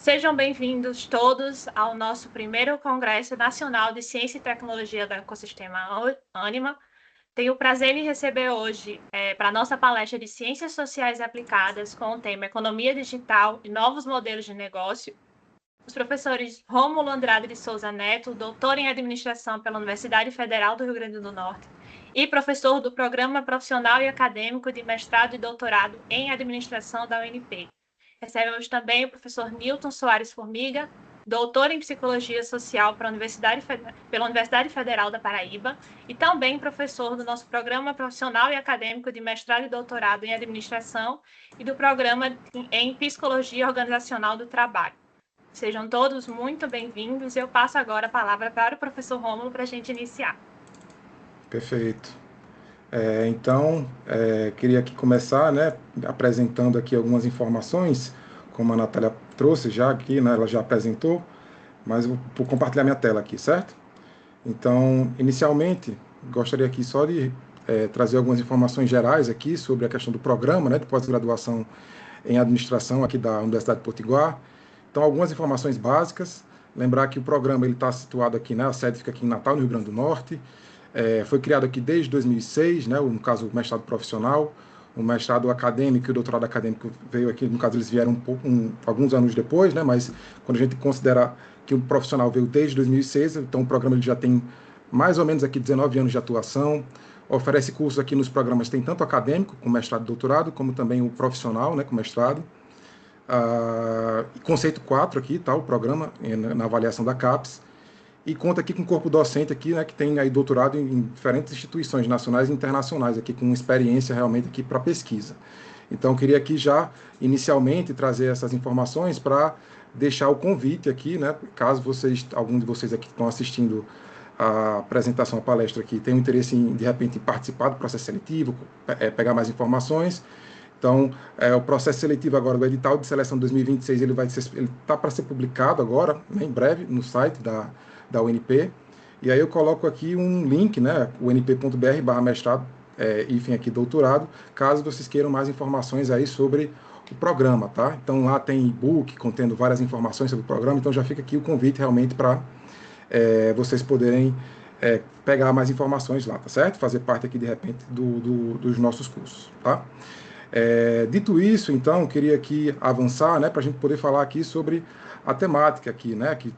Sejam bem-vindos todos ao nosso primeiro Congresso Nacional de Ciência e Tecnologia do Ecossistema Ânima. Tenho o prazer em receber hoje para a nossa palestra de Ciências Sociais Aplicadas com o tema Economia Digital e Novos Modelos de Negócio, os professores Rômulo Andrade de Souza Neto, doutor em Administração pela Universidade Federal do Rio Grande do Norte e professor do Programa Profissional e Acadêmico de Mestrado e Doutorado em Administração da UNP. Recebemos também o professor Nilton Soares Formiga, doutor em Psicologia Social pela Universidade Federal da Paraíba e também professor do nosso Programa Profissional e Acadêmico de Mestrado e Doutorado em Administração e do Programa em Psicologia Organizacional do Trabalho. Sejam todos muito bem-vindos. Eu passo agora a palavra para o professor Rômulo para a gente iniciar. Perfeito. Então, queria aqui começar, apresentando aqui algumas informações, como a Natália trouxe já aqui, ela já apresentou, mas eu vou compartilhar minha tela aqui, certo? Então, inicialmente, gostaria aqui só de trazer algumas informações gerais aqui sobre a questão do programa, de pós-graduação em administração aqui da Universidade de Potiguar. Então, algumas informações básicas. Lembrar que o programa está situado aqui, a sede fica aqui em Natal, no Rio Grande do Norte. Foi criado aqui desde 2006, no caso, o mestrado profissional. O mestrado acadêmico e o doutorado acadêmico veio aqui, no caso, eles vieram alguns anos depois, mas quando a gente considera que o profissional veio desde 2006, então o programa ele já tem mais ou menos aqui 19 anos de atuação. Oferece cursos aqui nos programas, tem tanto acadêmico, com mestrado e doutorado, como também o profissional, com mestrado. Conceito 4 aqui, o programa, na avaliação da CAPES. E conta aqui com um corpo docente aqui, que tem aí doutorado em diferentes instituições nacionais e internacionais, aqui com experiência realmente aqui para pesquisa. Então, eu queria aqui já, inicialmente, trazer essas informações para deixar o convite aqui, caso algum de vocês aqui que estão assistindo a apresentação, a palestra aqui, tenham interesse em, de repente, participar do processo seletivo, pegar mais informações. Então, o processo seletivo agora do edital de seleção 2026, ele está para ser publicado agora, em breve, no site da UNP, e aí eu coloco aqui um link, unp.br/mestrado, hífen aqui doutorado, caso vocês queiram mais informações aí sobre o programa, tá? Então lá tem e-book contendo várias informações sobre o programa, então já fica aqui o convite realmente para vocês poderem pegar mais informações lá, tá certo? Fazer parte aqui, de repente, dos nossos cursos, tá? Dito isso, então, queria aqui avançar, para a gente poder falar aqui sobre a temática aqui, que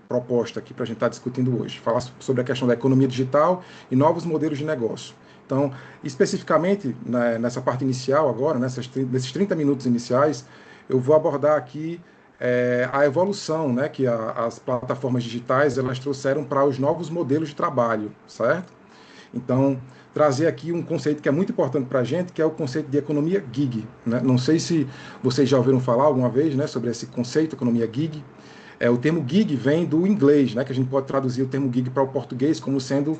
proposta aqui para a gente estar discutindo hoje, falar sobre a questão da economia digital e novos modelos de negócio. Então, especificamente, nessa parte inicial agora, nesses 30 minutos iniciais, eu vou abordar aqui a evolução que as plataformas digitais elas trouxeram para os novos modelos de trabalho, certo? Então, trazer aqui um conceito que é muito importante para a gente, que é o conceito de economia gig. Não sei se vocês já ouviram falar alguma vez sobre esse conceito, economia gig. O termo gig vem do inglês, que a gente pode traduzir o termo gig para o português como sendo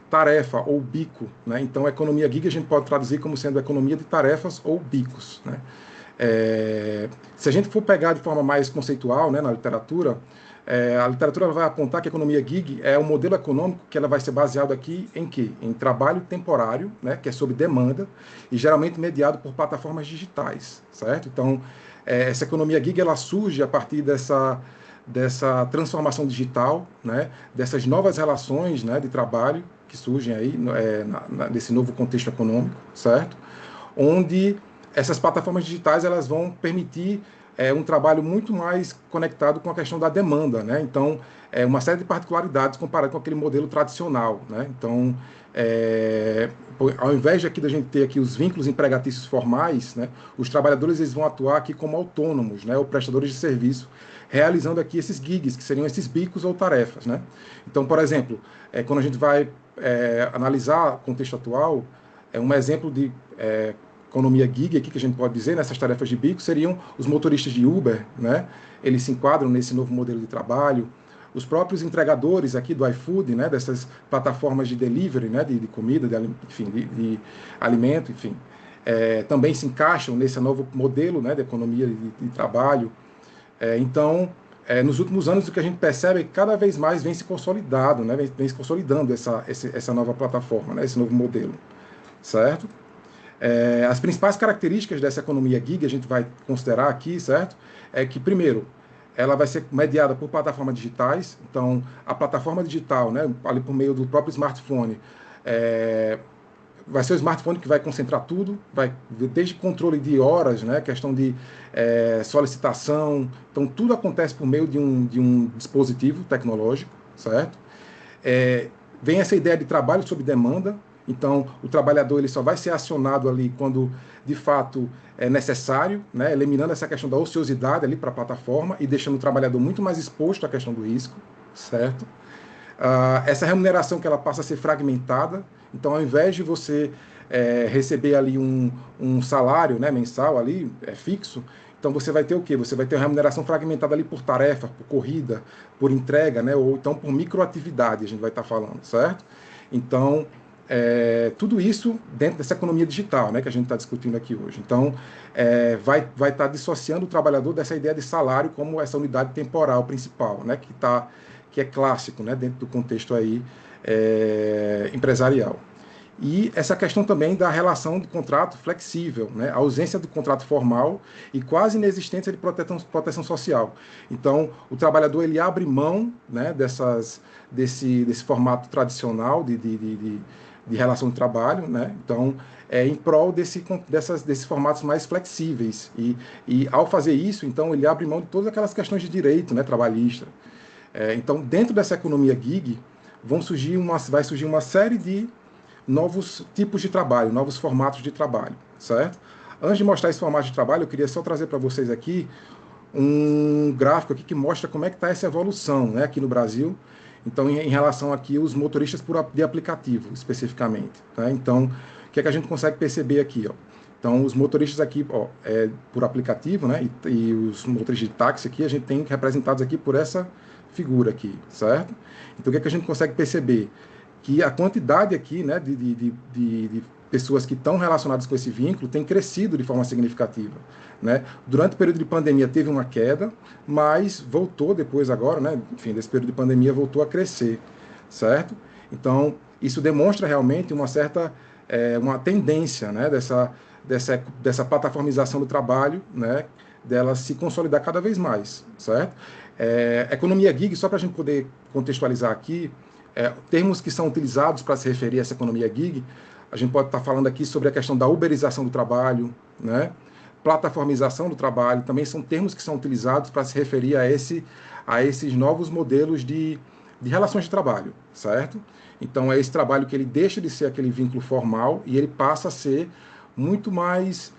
tarefa ou bico. Então, a economia gig a gente pode traduzir como sendo economia de tarefas ou bicos. Se a gente for pegar de forma mais conceitual na literatura, a literatura vai apontar que a economia gig é um modelo econômico que ela vai ser baseado aqui em quê? Em trabalho temporário, que é sob demanda, e geralmente mediado por plataformas digitais, certo? Então, essa economia gig ela surge a partir dessa transformação digital, dessas novas relações de trabalho que surgem aí nesse novo contexto econômico, certo? Onde essas plataformas digitais elas vão permitir um trabalho muito mais conectado com a questão da demanda, Então, uma série de particularidades comparado com aquele modelo tradicional, Então, ao invés de aqui da gente ter aqui os vínculos empregatícios formais, os trabalhadores eles vão atuar aqui como autônomos, ou prestadores de serviço, realizando aqui esses gigs, que seriam esses bicos ou tarefas, Então, por exemplo, quando a gente vai analisar o contexto atual, um exemplo de economia gig aqui que a gente pode dizer nessas tarefas de bico seriam os motoristas de Uber, Eles se enquadram nesse novo modelo de trabalho. Os próprios entregadores aqui do iFood, dessas plataformas de delivery, de comida, de alimento, enfim, também se encaixam nesse novo modelo, de economia de trabalho. Então, nos últimos anos, o que a gente percebe é que cada vez mais vem se consolidando, vem se consolidando essa nova plataforma, esse novo modelo, certo? As principais características dessa economia gig, a gente vai considerar aqui, certo? É que, primeiro, ela vai ser mediada por plataformas digitais. Então, a plataforma digital, né, ali por meio do próprio smartphone, vai ser o smartphone que vai concentrar tudo, vai desde controle de horas, né, questão de solicitação. Então, tudo acontece por meio de um dispositivo tecnológico, certo? Vem essa ideia de trabalho sob demanda. Então, o trabalhador ele só vai ser acionado ali quando, de fato, é necessário, né? Eliminando essa questão da ociosidade ali para a plataforma e deixando o trabalhador muito mais exposto à questão do risco, certo? Essa remuneração que ela passa a ser fragmentada. Então, ao invés de você receber ali um salário, né, mensal ali, fixo, então você vai ter o quê? Você vai ter uma remuneração fragmentada ali por tarefa, por corrida, por entrega, né, ou então por microatividade, a gente vai estar falando, certo? Então, tudo isso dentro dessa economia digital, né, que a gente está discutindo aqui hoje. Então, vai estar dissociando o trabalhador dessa ideia de salário como essa unidade temporal principal, né, que é clássico, né, dentro do contexto aí empresarial. E essa questão também da relação de contrato flexível, né, a ausência do contrato formal e quase inexistência de proteção social. Então, o trabalhador ele abre mão, né, desse formato tradicional de relação de trabalho, né, então, em prol desses formatos mais flexíveis. E ao fazer isso, então, ele abre mão de todas aquelas questões de direito, né, trabalhista. Então, dentro dessa economia gig, vai surgir uma série de novos tipos de trabalho, novos formatos de trabalho, certo? Antes de mostrar esse formato de trabalho, eu queria só trazer para vocês aqui um gráfico aqui que mostra como é que está essa evolução, né, aqui no Brasil. Então, em relação aqui os motoristas de aplicativo, especificamente. Tá? Então, o que é que a gente consegue perceber aqui? Ó? Então, os motoristas aqui, ó, por aplicativo, né, e os motoristas de táxi aqui, a gente tem representados aqui por essa figura aqui, certo? Então, o que é que a gente consegue perceber? Que a quantidade aqui, né, de pessoas que estão relacionadas com esse vínculo tem crescido de forma significativa, né? Durante o período de pandemia teve uma queda, mas voltou depois agora, né, enfim, desse período de pandemia voltou a crescer, certo? Então, isso demonstra realmente uma certa uma tendência, né, dessa plataformização do trabalho, né, dela se consolidar cada vez mais, certo? Economia gig, só para a gente poder contextualizar aqui, termos que são utilizados para se referir a essa economia gig, a gente pode estar falando aqui sobre a questão da uberização do trabalho, né? Plataformização do trabalho, também são termos que são utilizados para se referir a esses novos modelos de relações de trabalho, certo? Então, é esse trabalho que ele deixa de ser aquele vínculo formal e ele passa a ser muito mais,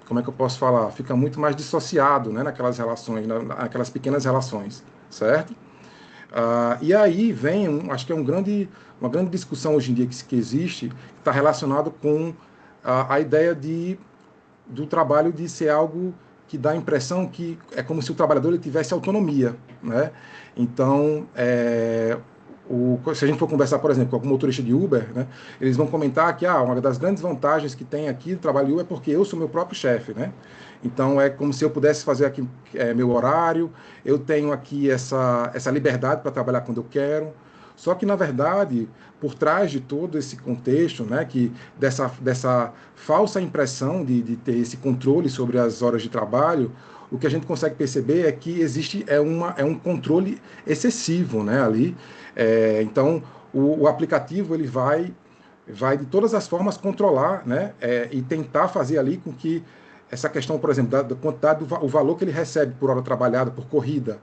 como é que eu posso falar? Fica muito mais dissociado, né, naquelas relações, naquelas pequenas relações, certo? E aí vem, acho que é uma grande discussão hoje em dia que existe, que está relacionado com a ideia do trabalho de ser algo que dá a impressão que é como se o trabalhador ele tivesse autonomia, né? Então, se a gente for conversar, por exemplo, com algum motorista de Uber, né, eles vão comentar que uma das grandes vantagens que tem aqui do trabalho de Uber é porque eu sou meu próprio chefe, né? Então, é como se eu pudesse fazer aqui meu horário, eu tenho aqui essa liberdade para trabalhar quando eu quero. Só que, na verdade, por trás de todo esse contexto, né, dessa falsa impressão de ter esse controle sobre as horas de trabalho, o que a gente consegue perceber é que existe um controle excessivo, né, ali. Então, o aplicativo ele vai de todas as formas controlar, né, e tentar fazer ali com que essa questão, por exemplo, da quantidade, o valor que ele recebe por hora trabalhada, por corrida,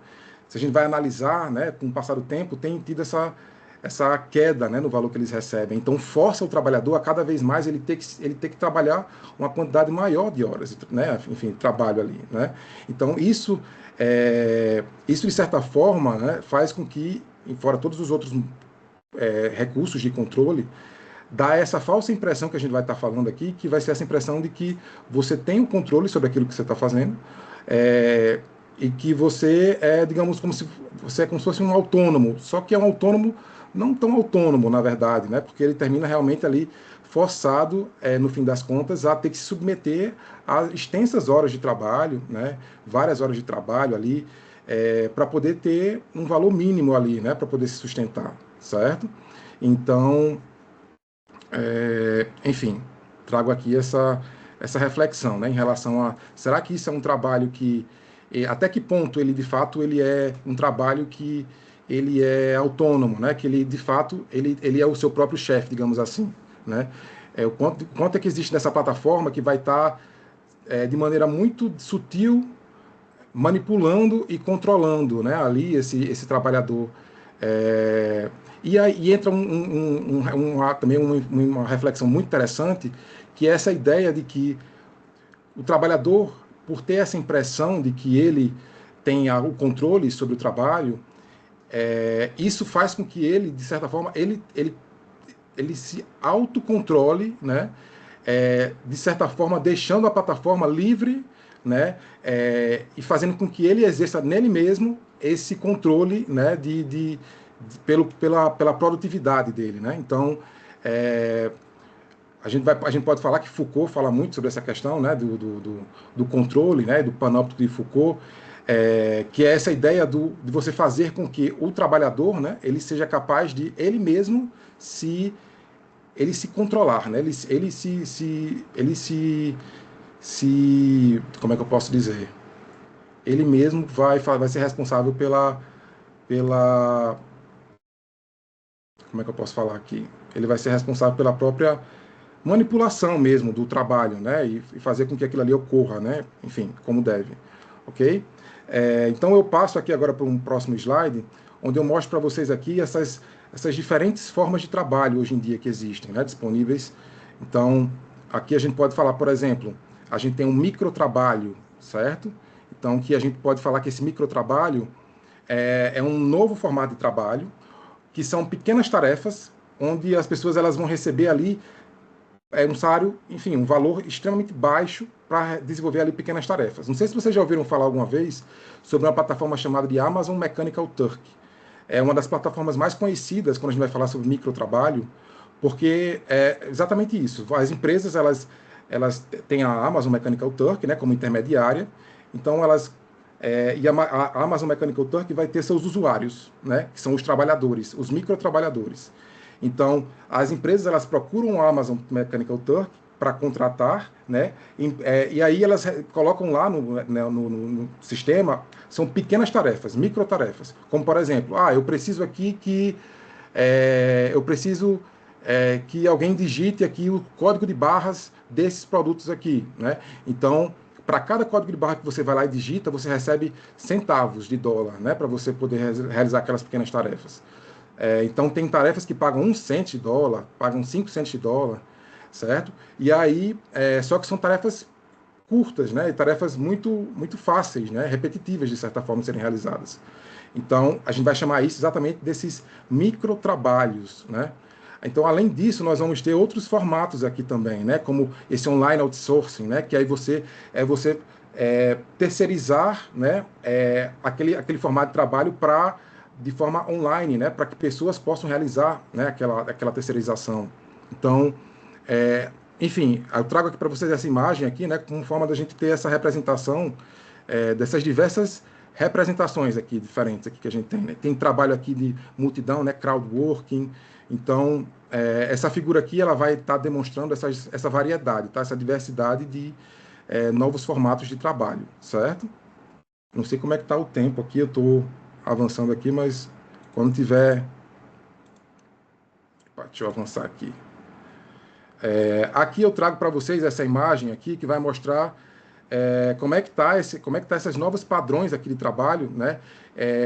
se a gente vai analisar, né, com o passar do tempo, tem tido essa queda, né, no valor que eles recebem. Então, força o trabalhador a cada vez mais ele ter que trabalhar uma quantidade maior de horas, né, enfim, trabalho ali, né. Então, isso de certa forma, né, faz com que, fora todos os outros recursos de controle, dá essa falsa impressão que a gente vai estar falando aqui, que vai ser essa impressão de que você tem o controle sobre aquilo que você está fazendo, e que você digamos, como se fosse um autônomo, só que é um autônomo não tão autônomo, na verdade, né? Porque ele termina realmente ali forçado, no fim das contas, a ter que se submeter a extensas horas de trabalho, né? Várias horas de trabalho ali, para poder ter um valor mínimo ali, né? Para poder se sustentar, certo? Então, enfim, trago aqui essa reflexão, né? Em relação a, será que isso é um trabalho que e até que ponto ele, de fato, ele é um trabalho que ele é autônomo, né? Que ele, de fato, ele é o seu próprio chefe, digamos assim, né? O quanto é que existe nessa plataforma que vai estar, de maneira muito sutil, manipulando e controlando, né, ali esse trabalhador. E aí entra também uma reflexão muito interessante, que é essa ideia de que o trabalhador, por ter essa impressão de que ele tem o controle sobre o trabalho, isso faz com que ele, de certa forma, ele se autocontrole, né? De certa forma, deixando a plataforma livre, né? E fazendo com que ele exerça nele mesmo esse controle, né? Pela produtividade dele, né? Então, a gente pode falar que Foucault fala muito sobre essa questão, né? Do controle, né? Do panóptico de Foucault, que é essa ideia de você fazer com que o trabalhador, né? Ele seja capaz de ele mesmo ele se controlar, né? Como é que eu posso dizer? Ele mesmo vai ser responsável pela, como é que eu posso falar aqui? Ele vai ser responsável pela própria manipulação mesmo do trabalho, né? E fazer com que aquilo ali ocorra, né? Enfim, como deve, ok? Então eu passo aqui agora para um próximo slide, onde eu mostro para vocês aqui essas diferentes formas de trabalho hoje em dia que existem, né? Disponíveis. Então, aqui a gente pode falar, por exemplo, a gente tem um microtrabalho, certo? Então, que a gente pode falar que esse microtrabalho é um novo formato de trabalho, que são pequenas tarefas, onde as pessoas elas vão receber ali um salário, enfim, um valor extremamente baixo para desenvolver ali pequenas tarefas. Não sei se vocês já ouviram falar alguma vez sobre uma plataforma chamada de Amazon Mechanical Turk. É uma das plataformas mais conhecidas quando a gente vai falar sobre microtrabalho, porque é exatamente isso. As empresas, elas têm a Amazon Mechanical Turk, né, como intermediária, então a Amazon Mechanical Turk vai ter seus usuários, né, que são os trabalhadores, os microtrabalhadores. Então, as empresas elas procuram a Amazon Mechanical Turk para contratar, né? E aí elas colocam lá no sistema, são pequenas tarefas, microtarefas, como por exemplo, eu preciso aqui eu preciso que alguém digite aqui o código de barras desses produtos aqui, né? Então, para cada código de barra que você vai lá e digita, você recebe centavos de dólar, né? Para você poder realizar aquelas pequenas tarefas. Então, tem tarefas que pagam 1 cento de dólar, pagam 5 centos de dólar, certo? E aí, só que são tarefas curtas, né? E tarefas muito, muito fáceis, né? Repetitivas, de certa forma, de serem realizadas. Então, a gente vai chamar isso exatamente desses microtrabalhos, né? Então, além disso, nós vamos ter outros formatos aqui também, né? Como esse online outsourcing, né? Que aí você terceirizar, né? Aquele formato de trabalho de forma online, né? Para que pessoas possam realizar, né? Aquela terceirização. Então, enfim, eu trago aqui para vocês essa imagem aqui, né? Como forma da gente ter essa representação dessas diversas representações aqui diferentes aqui que a gente tem, né? Tem trabalho aqui de multidão, né? Crowdworking. Então, essa figura aqui ela vai estar demonstrando essa variedade, tá? Essa diversidade de novos formatos de trabalho, certo? Não sei como é que está o tempo aqui, eu estou avançando aqui, mas quando tiver... Deixa eu avançar aqui. Aqui eu trago para vocês essa imagem aqui que vai mostrar como é que tá esses novos padrões aqui de trabalho, né,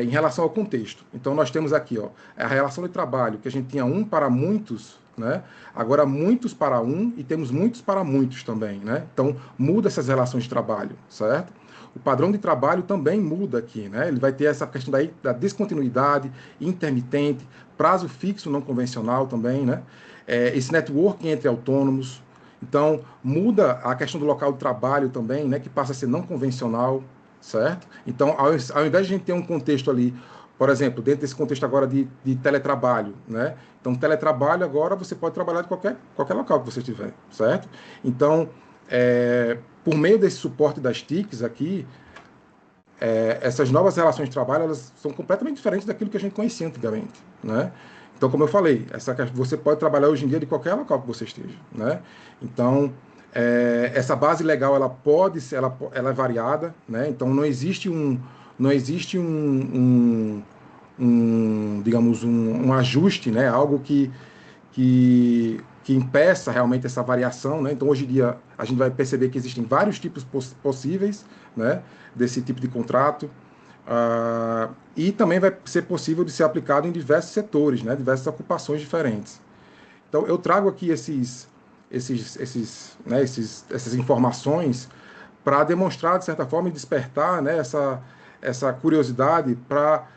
em relação ao contexto. Então nós temos aqui, ó, a relação de trabalho que a gente tinha um para muitos, né, agora muitos para um e temos muitos para muitos também, né. Então muda essas relações de trabalho, certo? O padrão de trabalho também muda aqui, né? Ele vai ter essa questão da descontinuidade, intermitente, prazo fixo não convencional também, né? Esse networking entre autônomos. Então, muda a questão do local de trabalho também, né? Que passa a ser não convencional, certo? Então, ao invés de a gente ter um contexto ali, por exemplo, dentro desse contexto agora de teletrabalho, né? Então, teletrabalho agora você pode trabalhar de qualquer local que você estiver, certo? Então, por meio desse suporte das TICs aqui, essas novas relações de trabalho elas são completamente diferentes daquilo que a gente conhecia antigamente, né? Então, como eu falei, você pode trabalhar hoje em dia de qualquer local que você esteja, né? Então, Essa base legal ela pode ser, ela é variada, né? Então não existe digamos um ajuste, né? Algo que impeça realmente essa variação, né? Então hoje em dia a gente vai perceber que existem vários tipos possíveis, né? Desse tipo de contrato. E também vai ser possível de ser aplicado em diversos setores, né? Diversas ocupações diferentes. Então, eu trago aqui essas informações para demonstrar, de certa forma, e despertar, né, essa curiosidade para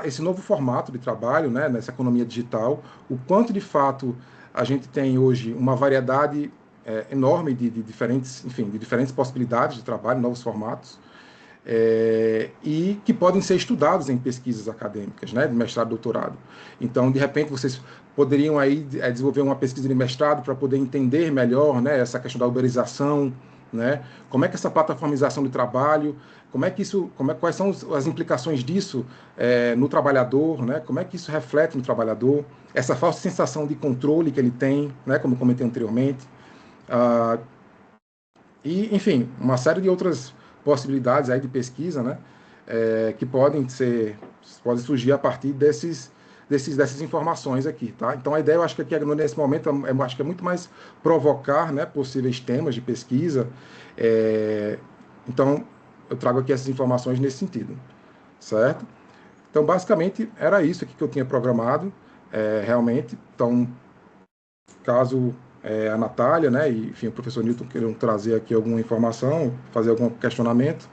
esse novo formato de trabalho, né, nessa economia digital, o quanto, de fato, a gente tem hoje uma variedade enorme de diferentes, enfim, de diferentes possibilidades de trabalho, novos formatos, e que podem ser estudados em pesquisas acadêmicas, né, de mestrado e doutorado. Então, de repente, vocês poderiam aí desenvolver uma pesquisa de mestrado para poder entender melhor, né, essa questão da uberização, né, como é que essa plataformização do trabalho, quais são as implicações disso no trabalhador, né, como é que isso reflete no trabalhador, essa falsa sensação de controle que ele tem, né, como eu comentei anteriormente, uh, e, enfim, uma série de outras possibilidades aí de pesquisa, né, que podem surgir a partir dessas informações aqui, tá? Então, a ideia, eu acho que aqui, nesse momento, eu acho que é muito mais provocar, né, possíveis temas de pesquisa. Então, eu trago aqui essas informações nesse sentido, certo? Então, basicamente, era isso aqui que eu tinha programado, realmente. Então, caso a Natália, né, e enfim, o professor Newton queiram trazer aqui alguma informação, fazer algum questionamento,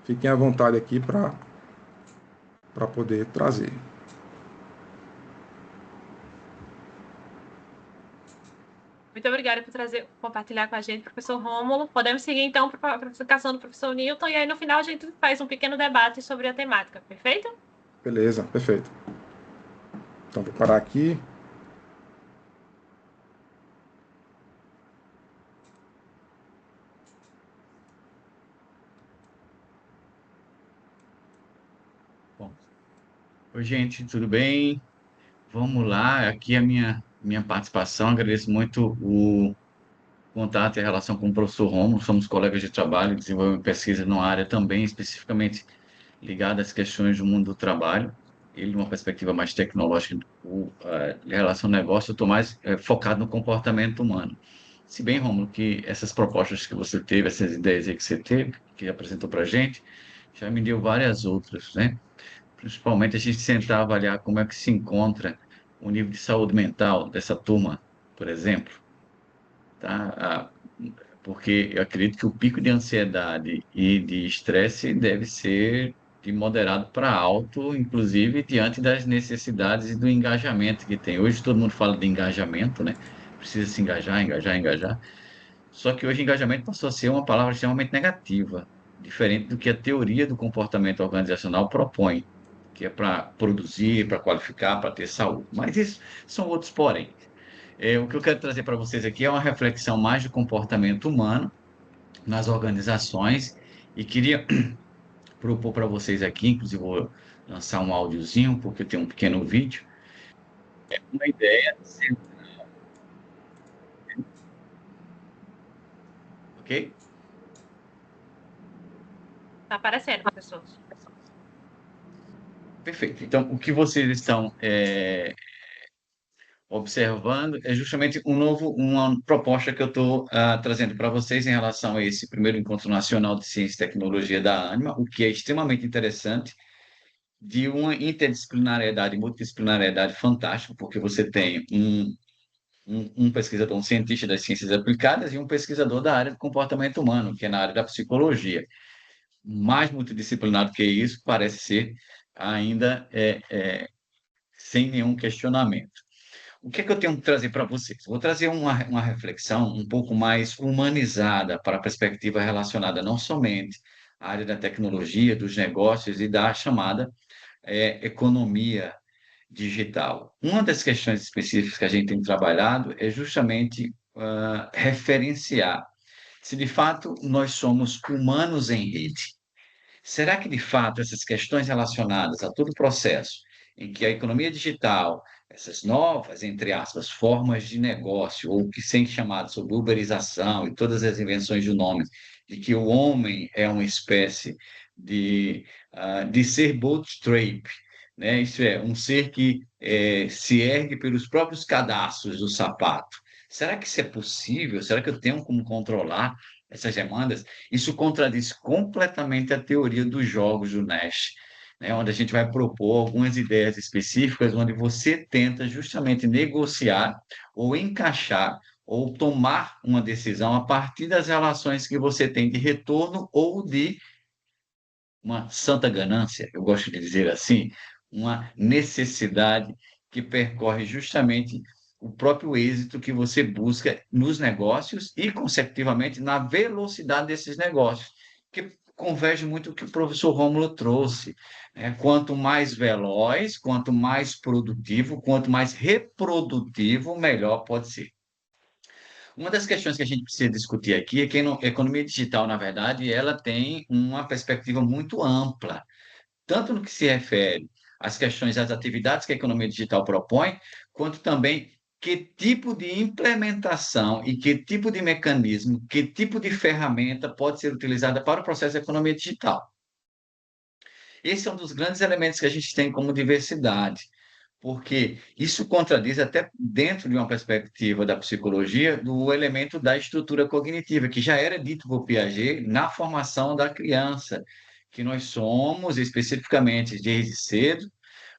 fiquem à vontade aqui para poder trazer. Muito obrigada por compartilhar com a gente, professor Rômulo. Podemos seguir, então, para a apresentação do professor Newton, e aí, no final, a gente faz um pequeno debate sobre a temática, perfeito? Beleza, perfeito. Então, vou parar aqui. Bom, oi, gente, tudo bem? Vamos lá, aqui a minha participação. Agradeço muito o contato e a relação com o professor Romulo. Somos colegas de trabalho, desenvolvemos pesquisa numa área também especificamente ligada às questões do mundo do trabalho. Ele, numa perspectiva mais tecnológica, em relação ao negócio, eu estou mais focado no comportamento humano. Se bem, Romulo, que essas propostas que você teve, essas ideias aí que você teve, que apresentou para a gente, já me deu várias outras, né? Principalmente a gente tentar avaliar como é que se encontra o nível de saúde mental dessa turma, por exemplo, tá? Porque eu acredito que o pico de ansiedade e de estresse deve ser de moderado para alto, inclusive diante das necessidades e do engajamento que tem. Hoje todo mundo fala de engajamento, né? Precisa se engajar, engajar, engajar. Só que hoje engajamento passou a ser uma palavra extremamente negativa, diferente do que a teoria do comportamento organizacional propõe, que é para produzir, para qualificar, para ter saúde. Mas isso são outros porém. O que eu quero trazer para vocês aqui é uma reflexão mais de comportamento humano nas organizações e queria propor para vocês aqui, inclusive vou lançar um áudiozinho, porque eu tenho um pequeno vídeo, uma ideia, ok? Está aparecendo, professor. Perfeito. Então, o que vocês estão observando é justamente uma proposta que eu estou trazendo para vocês em relação a esse primeiro encontro nacional de ciência e tecnologia da ANIMA, o que é extremamente interessante, de uma interdisciplinariedade e multidisciplinariedade fantástica, porque você tem um pesquisador, um cientista das ciências aplicadas e um pesquisador da área do comportamento humano, que é na área da psicologia. Mais multidisciplinar do que isso, parece ser ainda sem nenhum questionamento. O que é que eu tenho que trazer para vocês? Vou trazer uma reflexão um pouco mais humanizada para a perspectiva relacionada não somente à área da tecnologia, dos negócios e da chamada economia digital. Uma das questões específicas que a gente tem trabalhado é justamente referenciar se de fato nós somos humanos em rede. Será que de fato essas questões relacionadas a todo o processo em que a economia digital essas novas, entre aspas, formas de negócio, ou o que sem chamado sobre uberização e todas as invenções de nome, de que o homem é uma espécie de ser bootstrap, né? Isso é, um ser que se ergue pelos próprios cadastros do sapato. Será que isso é possível? Será que eu tenho como controlar essas demandas? Isso contradiz completamente a teoria dos jogos do Nash, né, onde a gente vai propor algumas ideias específicas, onde você tenta justamente negociar ou encaixar ou tomar uma decisão a partir das relações que você tem de retorno ou de uma santa ganância, eu gosto de dizer assim, uma necessidade que percorre justamente o próprio êxito que você busca nos negócios e, consecutivamente, na velocidade desses negócios, que converge muito com o que o professor Rômulo trouxe, né? Quanto mais veloz, quanto mais produtivo, quanto mais reprodutivo, melhor pode ser. Uma das questões que a gente precisa discutir aqui é que a economia digital, na verdade, ela tem uma perspectiva muito ampla, tanto no que se refere às questões das atividades que a economia digital propõe, quanto também que tipo de implementação e que tipo de mecanismo, que tipo de ferramenta pode ser utilizada para o processo da economia digital. Esse é um dos grandes elementos que a gente tem como diversidade, porque isso contradiz até dentro de uma perspectiva da psicologia do elemento da estrutura cognitiva, que já era dito por Piaget na formação da criança, que nós somos, especificamente desde cedo,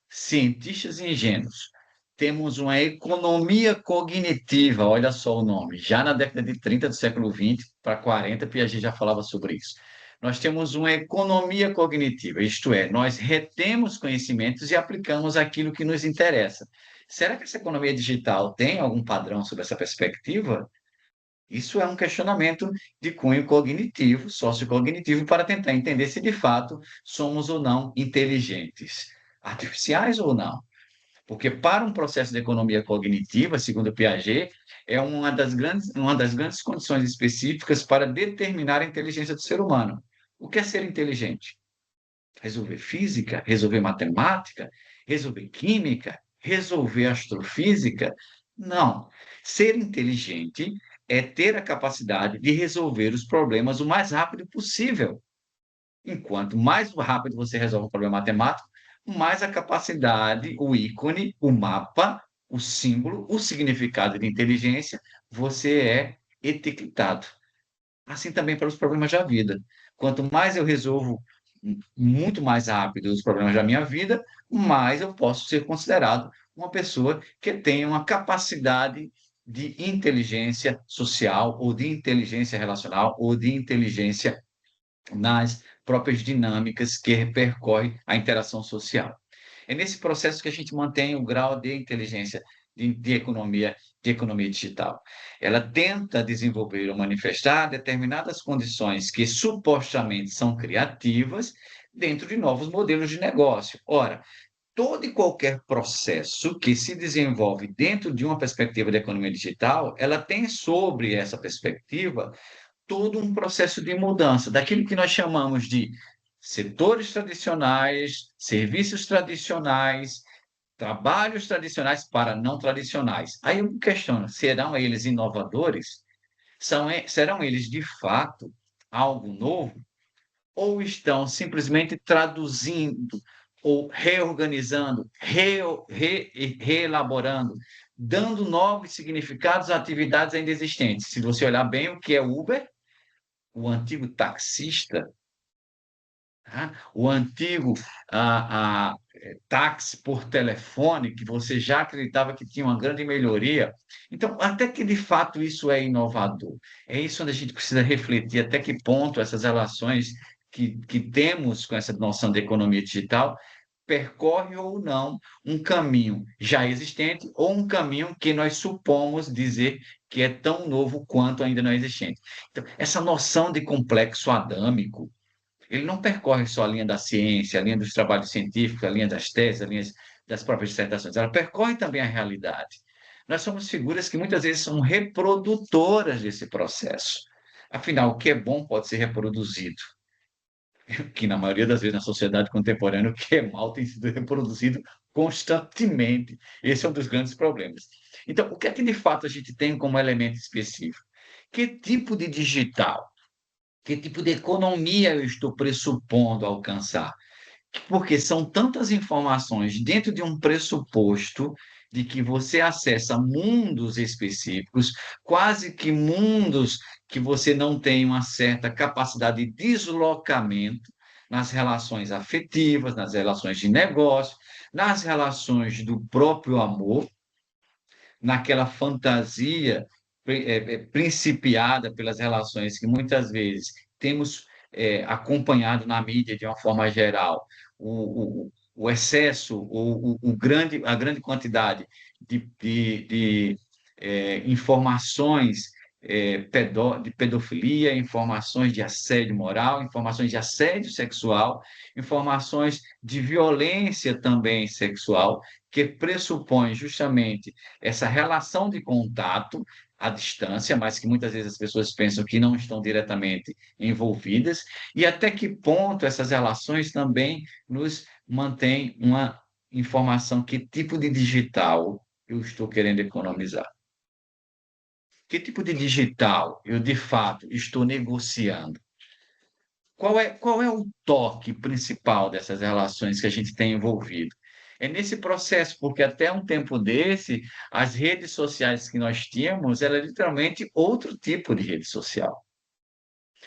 cientistas ingênuos. Temos uma economia cognitiva, olha só o nome. Já na década de 30 do século XX para 40, Piaget já falava sobre isso. Nós temos uma economia cognitiva, isto é, nós retemos conhecimentos e aplicamos aquilo que nos interessa. Será que essa economia digital tem algum padrão sobre essa perspectiva? Isso é um questionamento de cunho cognitivo, sociocognitivo, para tentar entender se de fato somos ou não inteligentes, artificiais ou não. Porque para um processo de economia cognitiva, segundo Piaget, é uma das grandes condições específicas para determinar a inteligência do ser humano. O que é ser inteligente? Resolver física, resolver matemática, resolver química, resolver astrofísica? Não. Ser inteligente é ter a capacidade de resolver os problemas o mais rápido possível. Enquanto mais rápido você resolve um problema matemático, mais a capacidade, o ícone, o mapa, o símbolo, o significado de inteligência, você é etiquetado. Assim também para os problemas da vida. Quanto mais eu resolvo muito mais rápido os problemas da minha vida, mais eu posso ser considerado uma pessoa que tem uma capacidade de inteligência social, ou de inteligência relacional, ou de inteligência nas próprias dinâmicas que repercorrem a interação social. É nesse processo que a gente mantém o grau de inteligência de economia digital. Ela tenta desenvolver ou manifestar determinadas condições que supostamente são criativas dentro de novos modelos de negócio. Ora, todo e qualquer processo que se desenvolve dentro de uma perspectiva de economia digital, ela tem sobre essa perspectiva todo um processo de mudança, daquilo que nós chamamos de setores tradicionais, serviços tradicionais, trabalhos tradicionais para não tradicionais. Aí eu me questiono, serão eles inovadores? Serão eles, de fato, algo novo? Ou estão simplesmente traduzindo ou reorganizando, reelaborando, dando novos significados a atividades ainda existentes? Se você olhar bem o que é Uber, o antigo taxista, tá? O antigo táxi por telefone, que você já acreditava que tinha uma grande melhoria. Então, até que de fato isso é inovador. É isso onde a gente precisa refletir até que ponto essas relações que temos com essa noção de economia digital percorre ou não um caminho já existente ou um caminho que nós supomos dizer que é tão novo quanto ainda não existente. Então, essa noção de complexo adâmico, ele não percorre só a linha da ciência, a linha dos trabalhos científicos, a linha das teses, a linha das próprias dissertações, ela percorre também a realidade. Nós somos figuras que muitas vezes são reprodutoras desse processo. Afinal, o que é bom pode ser reproduzido. que na maioria das vezes na sociedade contemporânea, o que é mal tem sido reproduzido constantemente. Esse é um dos grandes problemas. Então, o que é que de fato a gente tem como elemento específico? Que tipo de digital, que tipo de economia eu estou pressupondo alcançar? Porque são tantas informações dentro de um pressuposto de que você acessa mundos específicos, quase que mundos que você não tem uma certa capacidade de deslocamento nas relações afetivas, nas relações de negócio, nas relações do próprio amor, naquela fantasia principiada pelas relações que muitas vezes temos acompanhado na mídia de uma forma geral, o excesso, a grande quantidade de informações de pedofilia, informações de assédio moral, informações de assédio sexual, informações de violência também sexual, que pressupõe justamente essa relação de contato à distância, mas que muitas vezes as pessoas pensam que não estão diretamente envolvidas, e até que ponto essas relações também nos mantêm uma informação, que tipo de digital eu estou querendo economizar. Que tipo de digital eu, de fato, estou negociando? Qual é o toque principal dessas relações que a gente tem envolvido? É nesse processo, porque até um tempo desse, as redes sociais que nós tínhamos era literalmente outro tipo de rede social.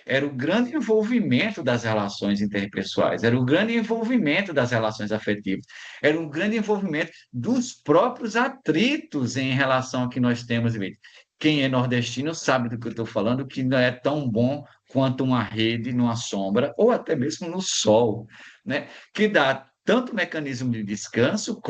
Era o grande envolvimento das relações interpessoais, era o grande envolvimento das relações afetivas, era o grande envolvimento dos próprios atritos em relação ao que nós temos. Quem é nordestino sabe do que eu estou falando, que não é tão bom quanto uma rede numa sombra, ou até mesmo no sol, né? Que dá tanto mecanismo de descanso,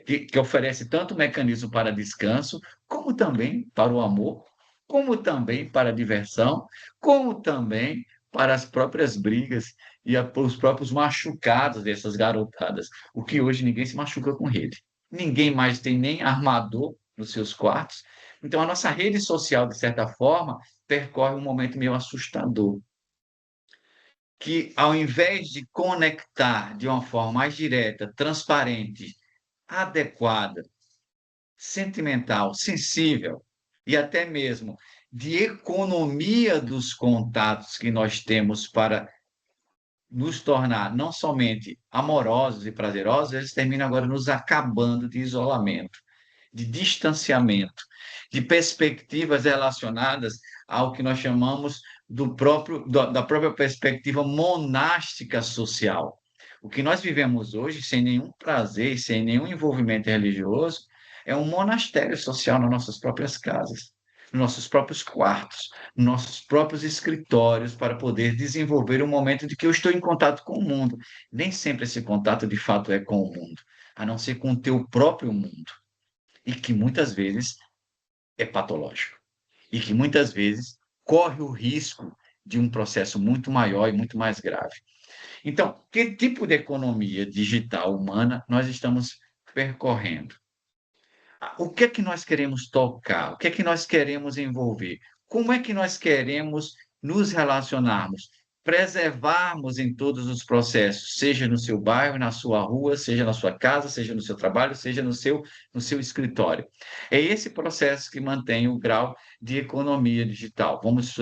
que oferece tanto mecanismo para descanso, como também para o amor, como também para a diversão, como também para as próprias brigas e os próprios machucados dessas garotadas. O que hoje ninguém se machuca com rede. Ninguém mais tem nem armador nos seus quartos. Então, a nossa rede social, de certa forma, percorre um momento meio assustador. Que, ao invés de conectar de uma forma mais direta, transparente, adequada, sentimental, sensível e até mesmo de economia dos contatos que nós temos para nos tornar não somente amorosos e prazerosos, eles terminam agora nos acabando de isolamento, de distanciamento, de perspectivas relacionadas ao que nós chamamos da própria perspectiva monástica social. O que nós vivemos hoje, sem nenhum prazer, sem nenhum envolvimento religioso, é um monastério social nas nossas próprias casas, nos nossos próprios quartos, nos nossos próprios escritórios, para poder desenvolver um momento de que eu estou em contato com o mundo. Nem sempre esse contato, de fato, é com o mundo, a não ser com o teu próprio mundo, e que muitas vezes é patológico, e que muitas vezes corre o risco de um processo muito maior e muito mais grave. Então, que tipo de economia digital humana nós estamos percorrendo? O que é que nós queremos tocar? O que é que nós queremos envolver? Como é que nós queremos nos relacionarmos? Preservarmos em todos os processos, seja no seu bairro, na sua rua, seja na sua casa, seja no seu trabalho, seja no seu escritório. É esse processo que mantém o grau de economia digital. Vamos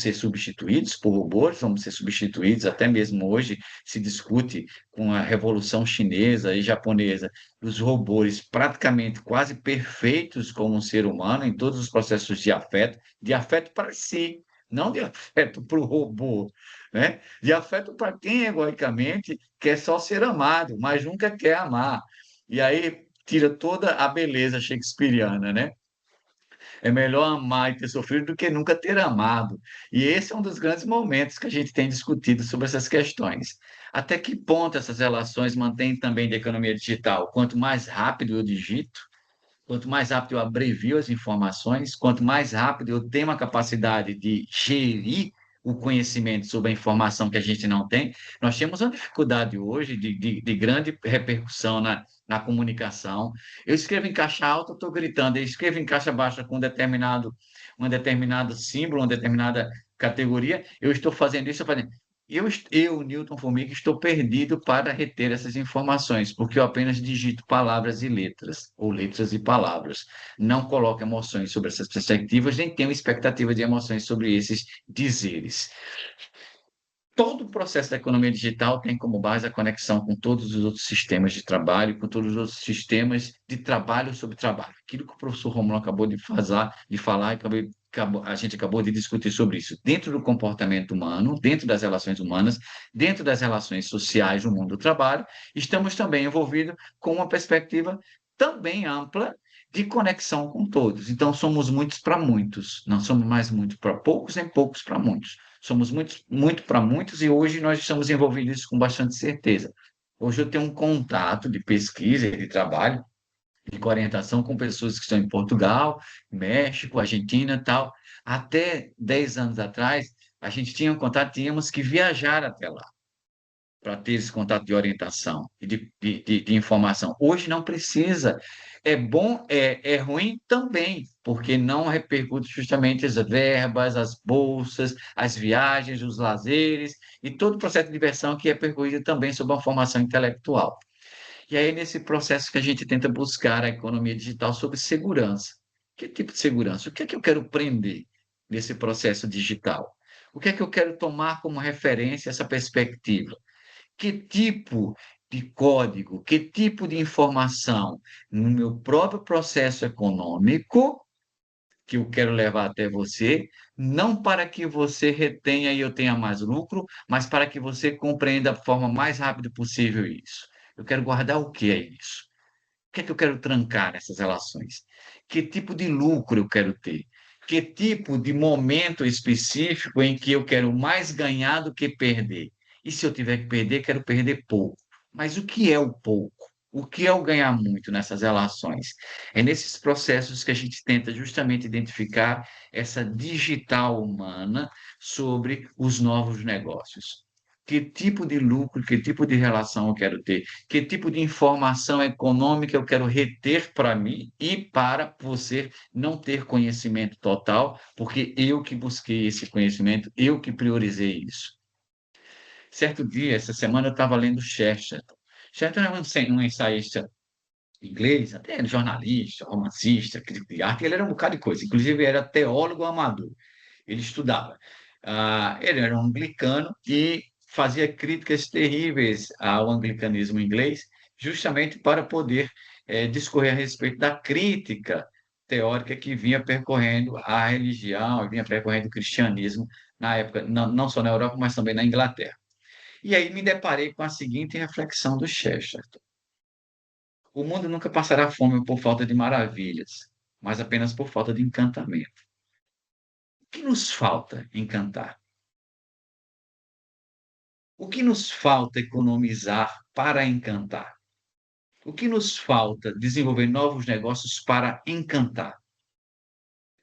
ser substituídos por robôs, vamos ser substituídos, até mesmo hoje se discute com a revolução chinesa e japonesa, os robôs praticamente quase perfeitos como um ser humano em todos os processos de afeto para si, não de afeto para o robô, né? De afeto para quem, egoicamente, quer só ser amado, mas nunca quer amar. E aí tira toda a beleza shakespeariana, né? É melhor amar e ter sofrido do que nunca ter amado. E esse é um dos grandes momentos que a gente tem discutido sobre essas questões. Até que ponto essas relações mantêm também de economia digital? Quanto mais rápido eu digito, quanto mais rápido eu abrevio as informações, quanto mais rápido eu tenho a capacidade de gerir o conhecimento sobre a informação que a gente não tem, nós temos uma dificuldade hoje de grande repercussão na comunicação. Eu escrevo em caixa alta, eu estou gritando, eu escrevo em caixa baixa com um determinado símbolo, uma determinada categoria, eu estou fazendo isso, Newton Formiga, estou perdido para reter essas informações, porque eu apenas digito palavras e letras, ou letras e palavras. Não coloco emoções sobre essas perspectivas, nem tenho expectativa de emoções sobre esses dizeres. Todo o processo da economia digital tem como base a conexão com todos os outros sistemas de trabalho, com todos os outros sistemas de trabalho sobre trabalho. Aquilo que o professor Romulo acabou de falar, a gente acabou de discutir sobre isso. Dentro do comportamento humano, dentro das relações humanas, dentro das relações sociais no mundo do trabalho, estamos também envolvidos com uma perspectiva também ampla de conexão com todos. Então, somos muitos para muitos, não somos mais muitos para poucos, nem poucos para muitos. Somos muito para muitos e hoje nós estamos envolvidos com bastante certeza. Hoje eu tenho um contato de pesquisa e de trabalho, de orientação com pessoas que estão em Portugal, México, Argentina e tal. Até 10 anos atrás, a gente tinha um contato, tínhamos que viajar até lá para ter esse contato de orientação e de informação. Hoje não precisa. É bom, é ruim também, porque não repercute justamente as verbas, as bolsas, as viagens, os lazeres e todo o processo de diversão que é percorrido também sob uma formação intelectual. E aí, nesse processo que a gente tenta buscar a economia digital sobre segurança. Que tipo de segurança? O que é que eu quero prender nesse processo digital? O que é que eu quero tomar como referência essa perspectiva? Que tipo de código, que tipo de informação no meu próprio processo econômico que eu quero levar até você, não para que você retenha e eu tenha mais lucro, mas para que você compreenda da forma mais rápida possível isso. Eu quero guardar o que é isso? O que é que eu quero trancar nessas relações? Que tipo de lucro eu quero ter? Que tipo de momento específico em que eu quero mais ganhar do que perder? E se eu tiver que perder, quero perder pouco. Mas o que é o pouco? O que é o ganhar muito nessas relações? É nesses processos que a gente tenta justamente identificar essa digital humana sobre os novos negócios. Que tipo de lucro, que tipo de relação eu quero ter? Que tipo de informação econômica eu quero reter para mim e para você não ter conhecimento total, porque eu que busquei esse conhecimento, eu que priorizei isso. Certo dia, essa semana, eu estava lendo Chesterton. Chesterton é um ensaísta inglês, até jornalista, romancista, crítico de arte, ele era um bocado de coisa, inclusive era teólogo amador, ele estudava. Ele era um anglicano e fazia críticas terríveis ao anglicanismo inglês, justamente para poder discorrer a respeito da crítica teórica que vinha percorrendo a religião, vinha percorrendo o cristianismo na época, não só na Europa, mas também na Inglaterra. E aí me deparei com a seguinte reflexão do Chesterton: o mundo nunca passará fome por falta de maravilhas, mas apenas por falta de encantamento. O que nos falta encantar? O que nos falta economizar para encantar? O que nos falta desenvolver novos negócios para encantar?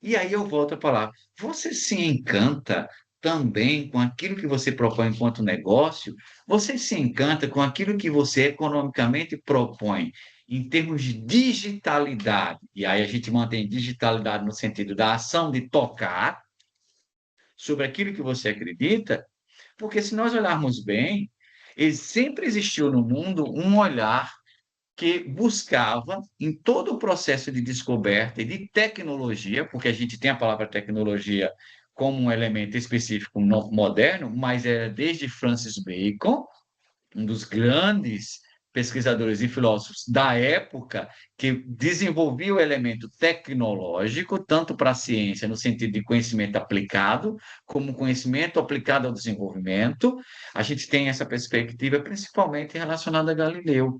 E aí eu volto a falar, você se encanta também com aquilo que você propõe enquanto negócio? Você se encanta com aquilo que você economicamente propõe em termos de digitalidade? E aí a gente mantém digitalidade no sentido da ação de tocar sobre aquilo que você acredita, porque se nós olharmos bem, sempre existiu no mundo um olhar que buscava, em todo o processo de descoberta e de tecnologia, porque a gente tem a palavra tecnologia como um elemento específico moderno, mas era desde Francis Bacon, um dos grandes pesquisadores e filósofos da época, que desenvolvia o elemento tecnológico, tanto para a ciência, no sentido de conhecimento aplicado, como conhecimento aplicado ao desenvolvimento. A gente tem essa perspectiva principalmente relacionada a Galileu.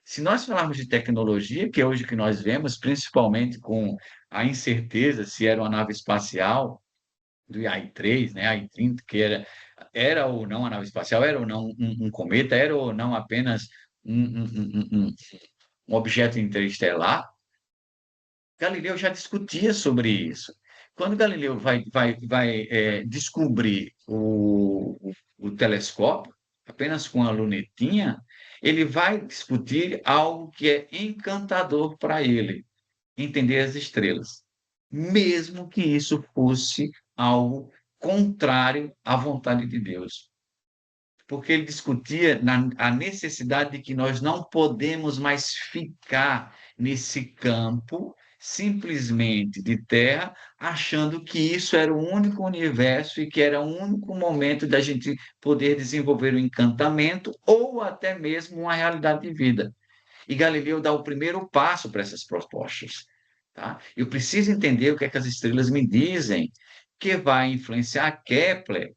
Se nós falarmos de tecnologia, que é hoje que nós vemos, principalmente com a incerteza se era uma nave espacial, do AI-3, né, AI-30, que era ou não a nave espacial, era ou não um cometa, era ou não apenas um objeto interestelar, Galileu já discutia sobre isso. Quando Galileu vai descobrir o telescópio, apenas com a lunetinha, ele vai discutir algo que é encantador para ele, entender as estrelas, mesmo que isso fosse algo contrário à vontade de Deus. Porque ele discutia a necessidade de que nós não podemos mais ficar nesse campo simplesmente de terra, achando que isso era o único universo e que era o único momento da gente poder desenvolver um encantamento ou até mesmo uma realidade de vida. E Galileu dá o primeiro passo para essas propostas. Tá? Eu preciso entender o que é que as estrelas me dizem, que vai influenciar Kepler,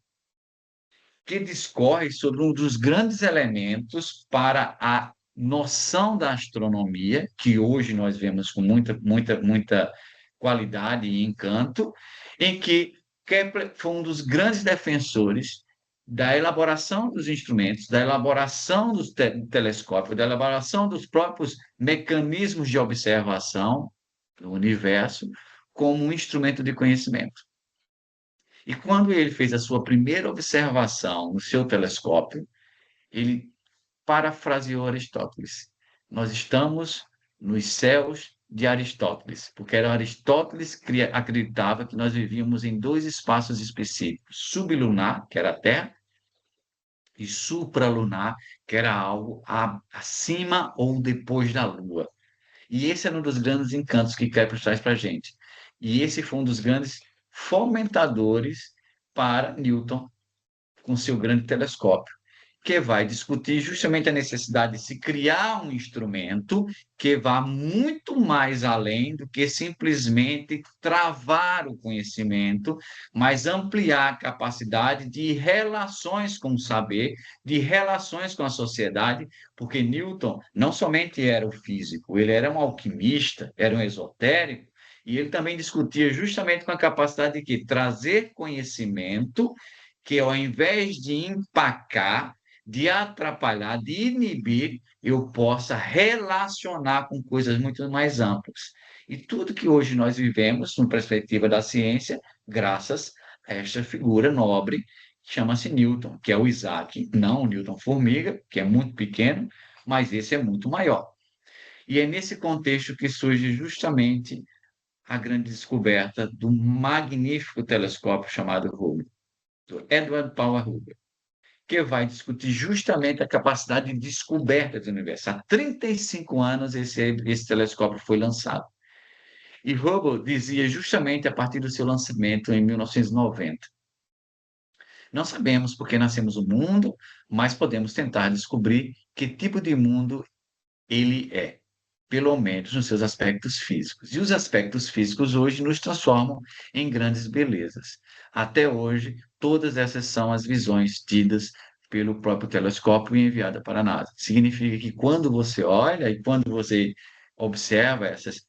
que discorre sobre um dos grandes elementos para a noção da astronomia, que hoje nós vemos com muita qualidade e encanto, em que Kepler foi um dos grandes defensores da elaboração dos instrumentos, da elaboração dos telescópios, da elaboração dos próprios mecanismos de observação do universo como um instrumento de conhecimento. E quando ele fez a sua primeira observação no seu telescópio, ele parafraseou Aristóteles. Nós estamos nos céus de Aristóteles, porque era Aristóteles que acreditava que nós vivíamos em dois espaços específicos, sublunar, que era a Terra, e supralunar, que era algo acima ou depois da Lua. E esse era um dos grandes encantos que Kepler traz para a gente. E esse foi um dos grandes fomentadores para Newton, com seu grande telescópio, que vai discutir justamente a necessidade de se criar um instrumento que vá muito mais além do que simplesmente travar o conhecimento, mas ampliar a capacidade de relações com o saber, de relações com a sociedade, porque Newton não somente era o físico, ele era um alquimista, era um esotérico, e ele também discutia justamente com a capacidade de que trazer conhecimento que, ao invés de empacar, de atrapalhar, de inibir, eu possa relacionar com coisas muito mais amplas. E tudo que hoje nós vivemos, na perspectiva da ciência, graças a esta figura nobre, que chama-se Newton, que é o Isaac, não o Newton Formiga, que é muito pequeno, mas esse é muito maior. E é nesse contexto que surge justamente a grande descoberta do magnífico telescópio chamado Hubble, do Edward Powell Hubble, que vai discutir justamente a capacidade de descoberta do universo. Há 35 anos esse telescópio foi lançado. E Hubble dizia justamente a partir do seu lançamento em 1990. Não sabemos porque nascemos no mundo, mas podemos tentar descobrir que tipo de mundo ele é, pelo menos nos seus aspectos físicos. E os aspectos físicos hoje nos transformam em grandes belezas. Até hoje, todas essas são as visões tidas pelo próprio telescópio e enviada para a NASA. Significa que quando você olha e quando você observa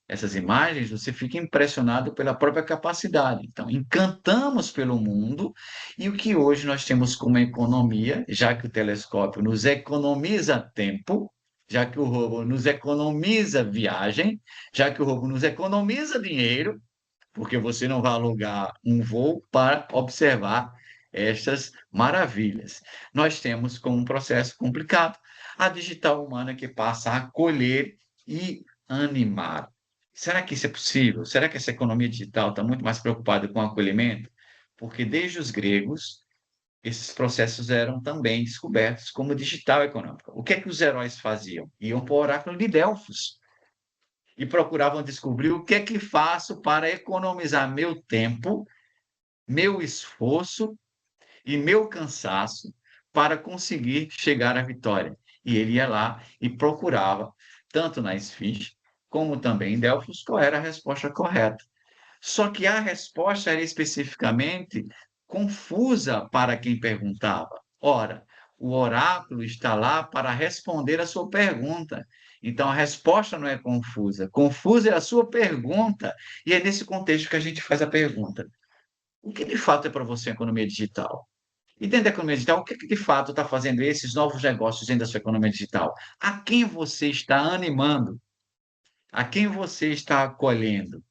essas imagens, você fica impressionado pela própria capacidade. Então, encantamos pelo mundo, e o que hoje nós temos como economia, já que o telescópio nos economiza tempo, já que o Hubble nos economiza viagem, já que o Hubble nos economiza dinheiro, porque você não vai alugar um voo para observar estas maravilhas. Nós temos como um processo complicado a digital humana, que passa a acolher e animar. Será que isso é possível? Será que essa economia digital está muito mais preocupada com o acolhimento? Porque desde os gregos, esses processos eram também descobertos como digital econômica. O que é que os heróis faziam? Iam para o oráculo de Delfos e procuravam descobrir o que é que faço para economizar meu tempo, meu esforço e meu cansaço para conseguir chegar à vitória. E ele ia lá e procurava, tanto na Esfinge como também em Delfos, qual era a resposta correta. Só que a resposta era especificamente confusa para quem perguntava. Ora, o oráculo está lá para responder a sua pergunta. Então, a resposta não é confusa. Confusa é a sua pergunta. E é nesse contexto que a gente faz a pergunta: o que de fato é para você a economia digital? E dentro da economia digital, o que de fato está fazendo esses novos negócios dentro da sua economia digital? A quem você está animando? A quem você está acolhendo?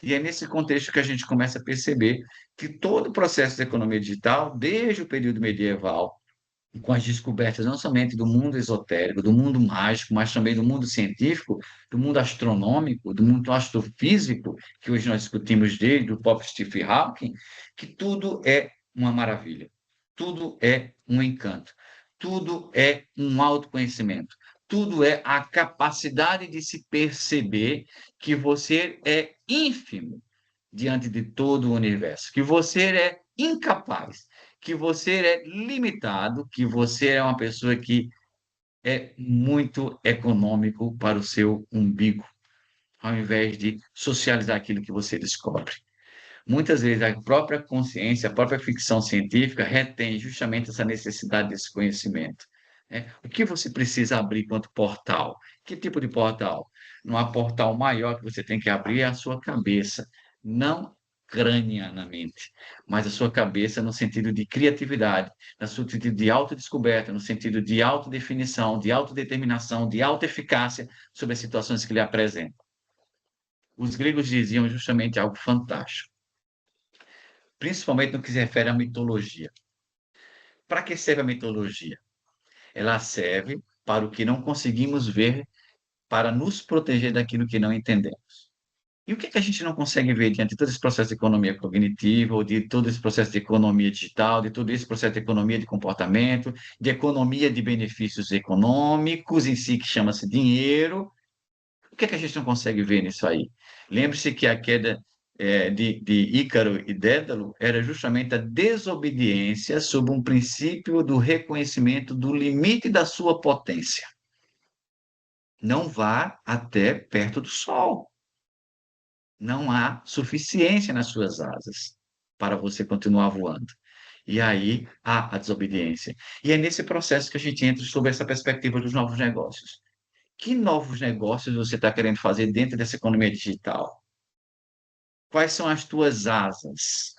E é nesse contexto que a gente começa a perceber que todo o processo da economia digital, desde o período medieval, com as descobertas não somente do mundo esotérico, do mundo mágico, mas também do mundo científico, do mundo astronômico, do mundo astrofísico, que hoje nós discutimos desde o próprio Stephen Hawking, que tudo é uma maravilha, tudo é um encanto, tudo é um autoconhecimento, tudo é a capacidade de se perceber que você é ínfimo diante de todo o universo, que você é incapaz, que você é limitado, que você é uma pessoa que é muito econômico para o seu umbigo, ao invés de socializar aquilo que você descobre. Muitas vezes a própria consciência, a própria ficção científica retém justamente essa necessidade desse conhecimento. Né? O que você precisa abrir quanto portal? Que tipo de portal? Não há portal maior que você tem que abrir é a sua cabeça, não cranianamente, mas a sua cabeça no sentido de criatividade, no sentido de autodescoberta, no sentido de autodefinição, de autodeterminação, de autoeficácia sobre as situações que lhe apresentam. Os gregos diziam justamente algo fantástico, principalmente no que se refere à mitologia. Para que serve a mitologia? Ela serve para o que não conseguimos ver, para nos proteger daquilo que não entendemos. E o que é que a gente não consegue ver diante de todo esse processo de economia cognitiva, ou de todo esse processo de economia digital, de todo esse processo de economia de comportamento, de economia de benefícios econômicos em si, que chama-se dinheiro? O que é que a gente não consegue ver nisso aí? Lembre-se que a queda de Ícaro e Dédalo era justamente a desobediência sob um princípio do reconhecimento do limite da sua potência. Não vá até perto do sol. Não há suficiência nas suas asas para você continuar voando. E aí há a desobediência. E é nesse processo que a gente entra sobre essa perspectiva dos novos negócios. Que novos negócios você está querendo fazer dentro dessa economia digital? Quais são as tuas asas?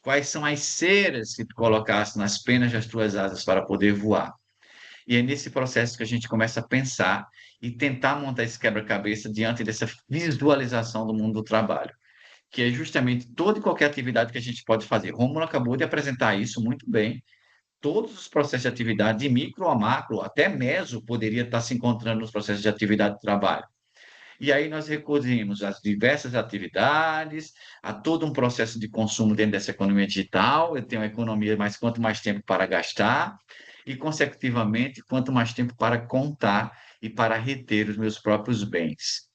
Quais são as ceras que tu colocaste nas penas das tuas asas para poder voar? E é nesse processo que a gente começa a pensar e tentar montar esse quebra-cabeça diante dessa visualização do mundo do trabalho, que é justamente toda e qualquer atividade que a gente pode fazer. Rômulo acabou de apresentar isso muito bem. Todos os processos de atividade, de micro a macro, até meso, poderia estar se encontrando nos processos de atividade de trabalho. E aí nós recorremos às diversas atividades, a todo um processo de consumo dentro dessa economia digital. Eu tenho uma economia, mas quanto mais tempo para gastar, e, consecutivamente, quanto mais tempo para contar e para reter os meus próprios bens.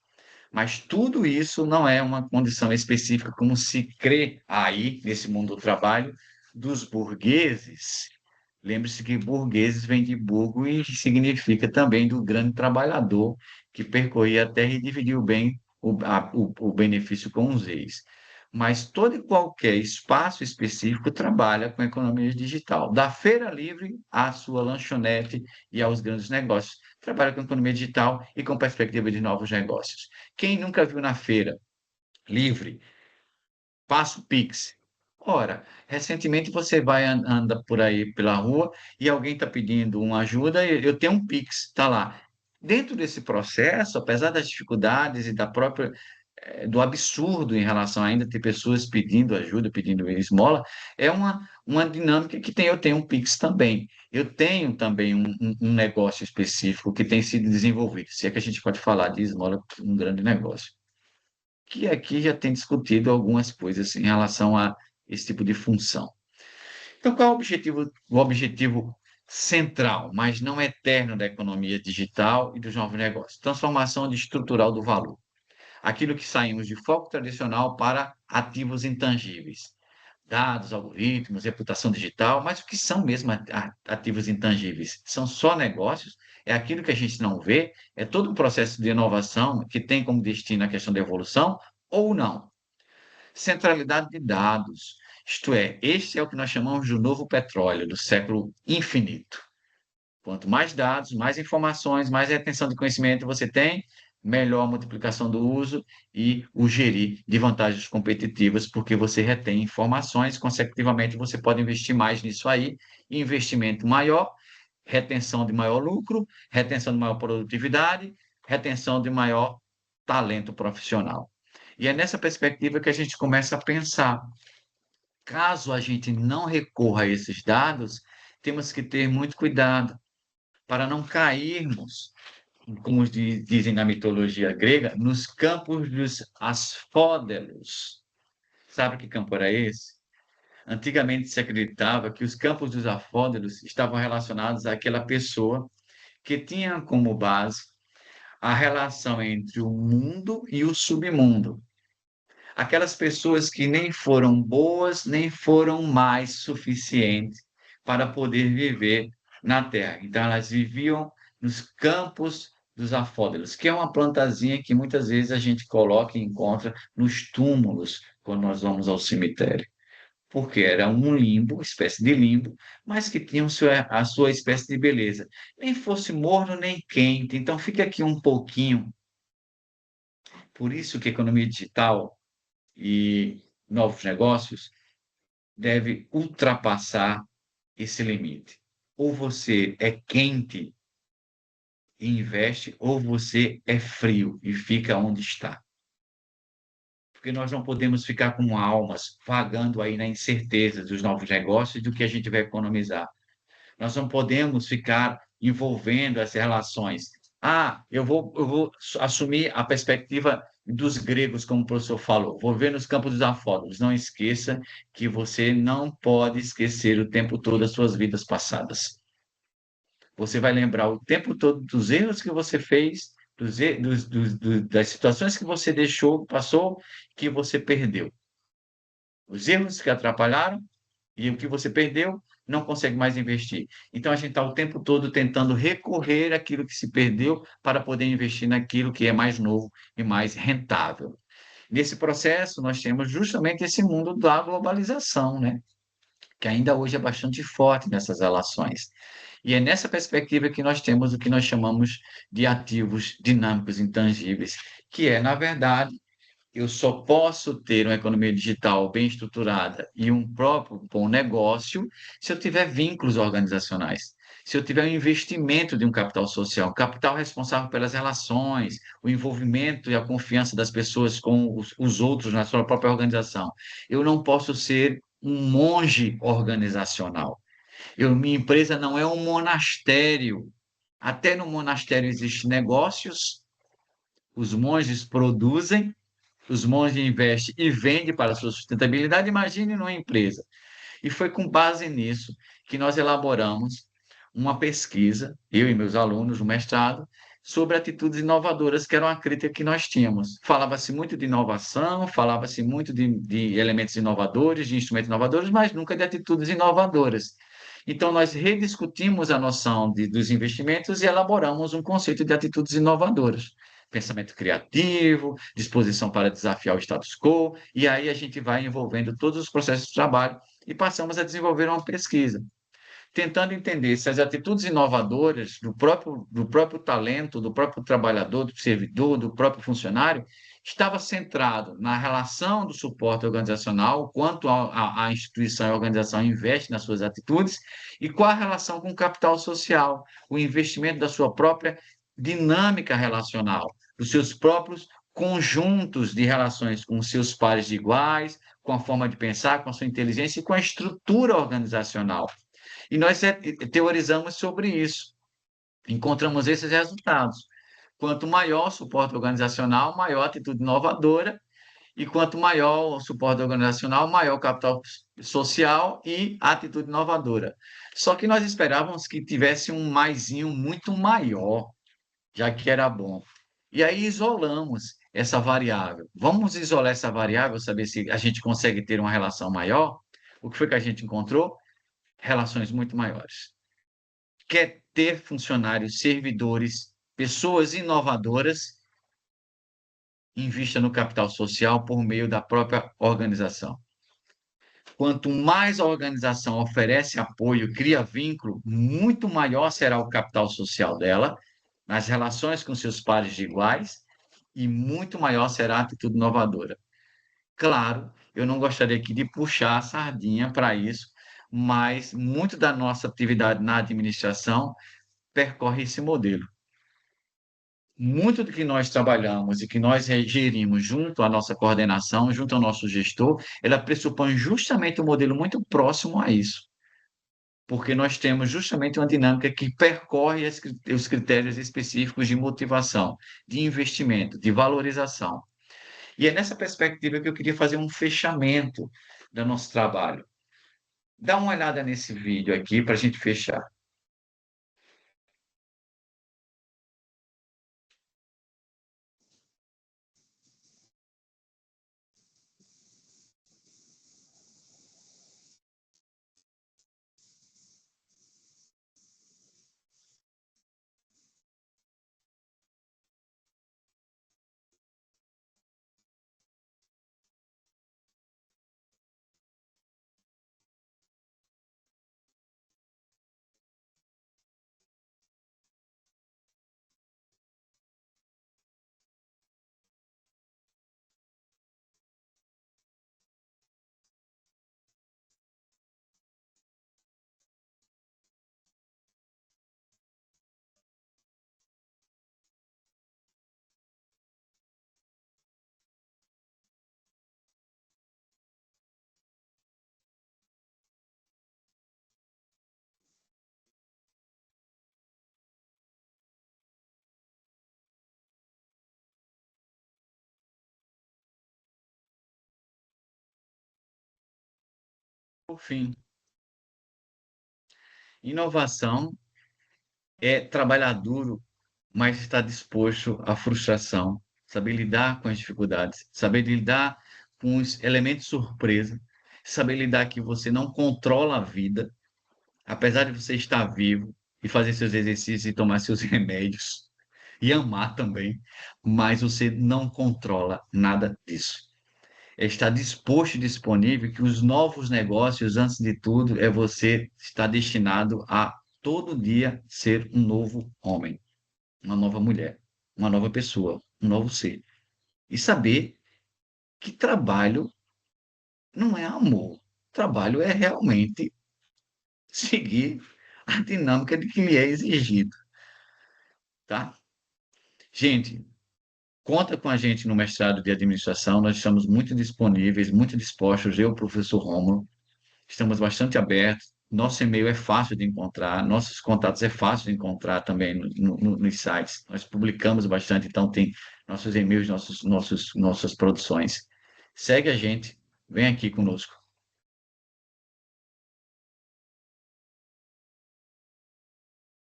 Mas tudo isso não é uma condição específica, como se crê aí, nesse mundo do trabalho, dos burgueses. Lembre-se que burgueses vem de burgo e significa também do grande trabalhador que percorria a terra e dividiu bem o benefício com os reis. Mas todo e qualquer espaço específico trabalha com economia digital. Da feira livre à sua lanchonete e aos grandes negócios. Trabalha com economia digital e com perspectiva de novos negócios. Quem nunca viu na feira livre, passa o Pix. Ora, recentemente você anda por aí pela rua e alguém está pedindo uma ajuda, e eu tenho um Pix, está lá. Dentro desse processo, apesar das dificuldades e da própria do absurdo em relação a ainda ter pessoas pedindo ajuda, pedindo esmola, é uma dinâmica que tem. Eu tenho um Pix também. Eu tenho também um negócio específico que tem sido desenvolvido, se é que a gente pode falar de esmola, um grande negócio, que aqui já tem discutido algumas coisas em relação a esse tipo de função. Então, qual é o objetivo central, mas não eterno da economia digital e dos novos negócios? Transformação estrutural do valor. Aquilo que saímos de foco tradicional para ativos intangíveis. Dados, algoritmos, reputação digital, mas o que são mesmo ativos intangíveis? São só negócios? É aquilo que a gente não vê? É todo um processo de inovação que tem como destino a questão da evolução ou não? Centralidade de dados, isto é, este é o que nós chamamos do novo petróleo, do século infinito. Quanto mais dados, mais informações, mais retenção de conhecimento você tem, melhor a multiplicação do uso e o gerir de vantagens competitivas, porque você retém informações, consecutivamente você pode investir mais nisso aí, investimento maior, retenção de maior lucro, retenção de maior produtividade, retenção de maior talento profissional. E é nessa perspectiva que a gente começa a pensar, caso a gente não recorra a esses dados, temos que ter muito cuidado para não cairmos, como dizem na mitologia grega, nos campos dos asfódelos. Sabe que campo era esse? Antigamente se acreditava que os campos dos asfódelos estavam relacionados àquela pessoa que tinha como base a relação entre o mundo e o submundo. Aquelas pessoas que nem foram boas, nem foram mais suficientes para poder viver na Terra. Então, elas viviam nos campos dos afódelos, que é uma plantazinha que muitas vezes a gente coloca e encontra nos túmulos quando nós vamos ao cemitério. Porque era um limbo, espécie de limbo, mas que tinha a sua espécie de beleza. Nem fosse morno nem quente. Então, fica aqui um pouquinho. Por isso que a economia digital e novos negócios deve ultrapassar esse limite. Ou você é quente e investe, ou você é frio e fica onde está. Porque nós não podemos ficar com almas vagando aí na incerteza dos novos negócios e do que a gente vai economizar. Nós não podemos ficar envolvendo as relações. Eu vou assumir a perspectiva dos gregos, como o professor falou. Vou ver nos campos dos afódolos. Não esqueça que você não pode esquecer o tempo todo as suas vidas passadas. Você vai lembrar o tempo todo dos erros que você fez, das situações que você deixou, passou, que você perdeu. Os erros que atrapalharam e o que você perdeu, não consegue mais investir. Então, a gente está o tempo todo tentando recorrer àquilo que se perdeu para poder investir naquilo que é mais novo e mais rentável. Nesse processo, nós temos justamente esse mundo da globalização, né? Que ainda hoje é bastante forte nessas relações. E é nessa perspectiva que nós temos o que nós chamamos de ativos dinâmicos intangíveis, que é, na verdade, eu só posso ter uma economia digital bem estruturada e um próprio bom negócio se eu tiver vínculos organizacionais, se eu tiver um investimento de um capital social, um capital responsável pelas relações, o envolvimento e a confiança das pessoas com os outros na sua própria organização. Eu não posso ser um monge organizacional. Minha empresa não é um monastério. Até no monastério existem negócios, os monges produzem, os monges investem e vendem para a sua sustentabilidade. Imagine numa empresa. E foi com base nisso que nós elaboramos uma pesquisa, eu e meus alunos, no mestrado, sobre atitudes inovadoras, que era uma crítica que nós tínhamos. Falava-se muito de inovação, falava-se muito de elementos inovadores, de instrumentos inovadores, mas nunca de atitudes inovadoras. Então, nós rediscutimos a noção dos investimentos e elaboramos um conceito de atitudes inovadoras. Pensamento criativo, disposição para desafiar o status quo, e aí a gente vai envolvendo todos os processos de trabalho e passamos a desenvolver uma pesquisa, tentando entender se as atitudes inovadoras do próprio talento, do próprio trabalhador, do servidor, do próprio funcionário, estava centrado na relação do suporte organizacional, quanto a instituição e a organização investe nas suas atitudes, e qual a relação com o capital social, o investimento da sua própria dinâmica relacional, dos seus próprios conjuntos de relações com seus pares de iguais, com a forma de pensar, com a sua inteligência e com a estrutura organizacional. E nós teorizamos sobre isso, encontramos esses resultados. Quanto maior o suporte organizacional, maior a atitude inovadora, e quanto maior o suporte organizacional, maior o capital social e a atitude inovadora. Só que nós esperávamos que tivesse um maisinho muito maior, já que era bom. E aí isolamos essa variável. Vamos isolar essa variável, saber se a gente consegue ter uma relação maior? O que foi que a gente encontrou? Relações muito maiores. Quer ter funcionários, servidores, pessoas inovadoras, invista no capital social por meio da própria organização. Quanto mais a organização oferece apoio, cria vínculo, muito maior será o capital social dela, nas relações com seus pares de iguais, e muito maior será a atitude inovadora. Claro, eu não gostaria aqui de puxar a sardinha para isso, mas muito da nossa atividade na administração percorre esse modelo. Muito do que nós trabalhamos e que nós gerimos junto à nossa coordenação, junto ao nosso gestor, ela pressupõe justamente um modelo muito próximo a isso. porque nós temos justamente uma dinâmica que percorre os critérios específicos de motivação, de investimento, de valorização. E é nessa perspectiva que eu queria fazer um fechamento do nosso trabalho. Dá uma olhada nesse vídeo aqui para a gente fechar. Por fim, inovação é trabalhar duro, mas estar disposto à frustração, saber lidar com as dificuldades, saber lidar com os elementos surpresa, saber lidar que você não controla a vida, apesar de você estar vivo e fazer seus exercícios e tomar seus remédios e amar também, mas você não controla nada disso. É estar disposto e disponível que os novos negócios, antes de tudo, é você estar destinado a todo dia ser um novo homem, uma nova mulher, uma nova pessoa, um novo ser. E saber que trabalho não é amor. Trabalho é realmente seguir a dinâmica de que lhe é exigido, tá? Gente, conta com a gente no mestrado de administração, nós estamos muito disponíveis, muito dispostos, eu, professor Rômulo, estamos bastante abertos. Nosso e-mail é fácil de encontrar, nossos contatos é fácil de encontrar também nos sites. Nós publicamos bastante, então tem nossos e-mails, nossas produções. Segue a gente, vem aqui conosco.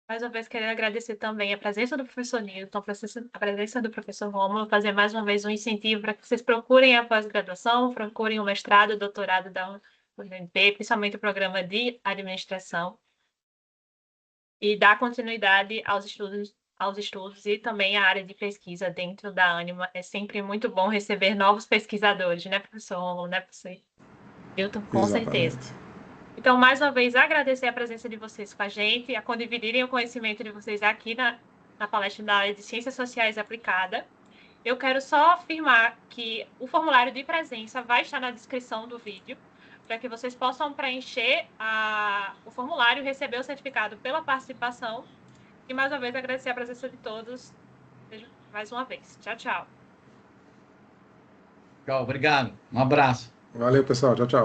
Mais uma vez, queria agradecer também a presença do professor Newton, a presença do professor Rômulo, fazer mais uma vez um incentivo para que vocês procurem a pós-graduação, procurem o mestrado, o doutorado da UNB, principalmente o programa de administração, e dar continuidade aos estudos e também à área de pesquisa dentro da Ânima. É sempre muito bom receber novos pesquisadores, né, professor Rômulo, né, professor Newton? Com certeza. Exatamente. Então, mais uma vez, agradecer a presença de vocês com a gente, a dividirem o conhecimento de vocês aqui na palestra da área de Ciências Sociais Aplicada. Eu quero só afirmar que o formulário de presença vai estar na descrição do vídeo, para que vocês possam preencher o formulário e receber o certificado pela participação. E, mais uma vez, agradecer a presença de todos. Mais uma vez. Tchau, tchau. Tchau, obrigado. Um abraço. Valeu, pessoal. Tchau, tchau.